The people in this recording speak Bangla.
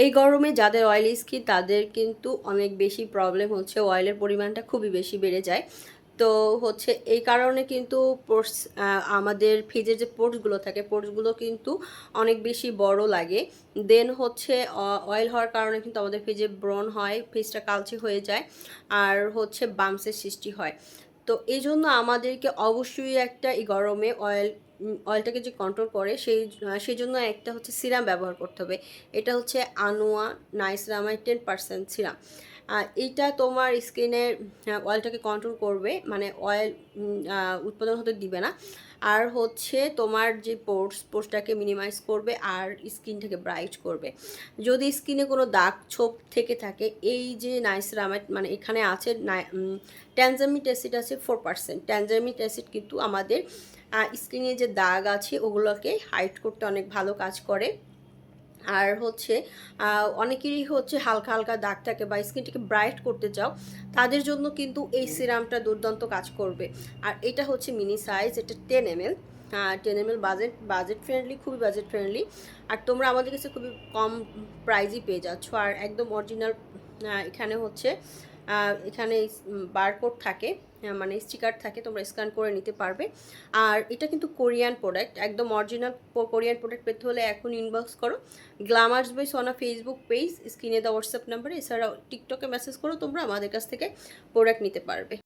এই গরমে যাদের অয়েলি স্কিন তাদের কিন্তু অনেক বেশি প্রবলেম হচ্ছে, অয়েলের পরিমাণটা খুবই বেশি বেড়ে যায়। তো হচ্ছে এই কারণে কিন্তু পোর্স আমাদের ফেজের যে পোর্সগুলো থাকে পোর্সগুলো কিন্তু অনেক বেশি বড় লাগে। দেন হচ্ছে অয়েল হওয়ার কারণে কিন্তু আমাদের ফেজে ব্রণ হয়, ফেজটা কালচে হয়ে যায়, আর হচ্ছে বাম্পসের সৃষ্টি হয়। তো এই জন্য আমাদেরকে অবশ্যই একটা এই গরমে অয়েলটাকে যে কন্ট্রোল করে সেই জন্য একটা হচ্ছে সিরাম ব্যবহার করতে হবে। এটা হচ্ছে আনোয়া নাইসিরামাইড 10% সিরাম। এইটা তোমার স্কিনের অয়েলটাকে কন্ট্রোল করবে, মানে অয়েল উৎপাদন হতে দিবে না। আর হচ্ছে তোমার যে পোর্সটাকে মিনিমাইজ করবে আর স্কিনটাকে ব্রাইট করবে। যদি স্কিনে কোনো দাগ ছোপ থেকে থাকে, এই যে নাইসিরামাইড মানে এখানে আছে ট্যানজামিক অ্যাসিড আছে 4%। ট্যানজামিক অ্যাসিড কিন্তু আমাদের স্কিনে যে দাগ আছে ওগুলোকে হাইড করতে অনেক ভালো কাজ করে। আর হচ্ছে অনেকেরই হচ্ছে হালকা হালকা দাগ থাকে বা স্কিনটাকে ব্রাইট করতে চাও, তাদের জন্য কিন্তু এই সিরামটা দুর্দান্ত কাজ করবে। আর এটা হচ্ছে মিনি সাইজ, এটা 10 ml। 10 ml বাজেট ফ্রেন্ডলি, খুবই বাজেট ফ্রেন্ডলি। আর তোমরা আমাদের কাছে খুবই কম প্রাইজই পেয়ে যাচ্ছ। আর একদম অরিজিনাল এখানে হচ্ছে এখানে বারকোড থাকে, মানে স্টিকার থাকে, তোমরা স্ক্যান করে নিতে পারবে। আর এটা কিন্তু কোরিয়ান প্রোডাক্ট, একদম অরিজিনাল কোরিয়ান প্রোডাক্ট পেতে হলে এখন ইনবক্স করো গ্ল্যামার্স বাই সোনা ফেসবুক পেজ, স্ক্রিনে দেওয়া হোয়াটসঅ্যাপ নাম্বারে, এছাড়াও টিকটকে মেসেজ করো, তোমরা আমাদের কাছ থেকে প্রোডাক্ট নিতে পারবে।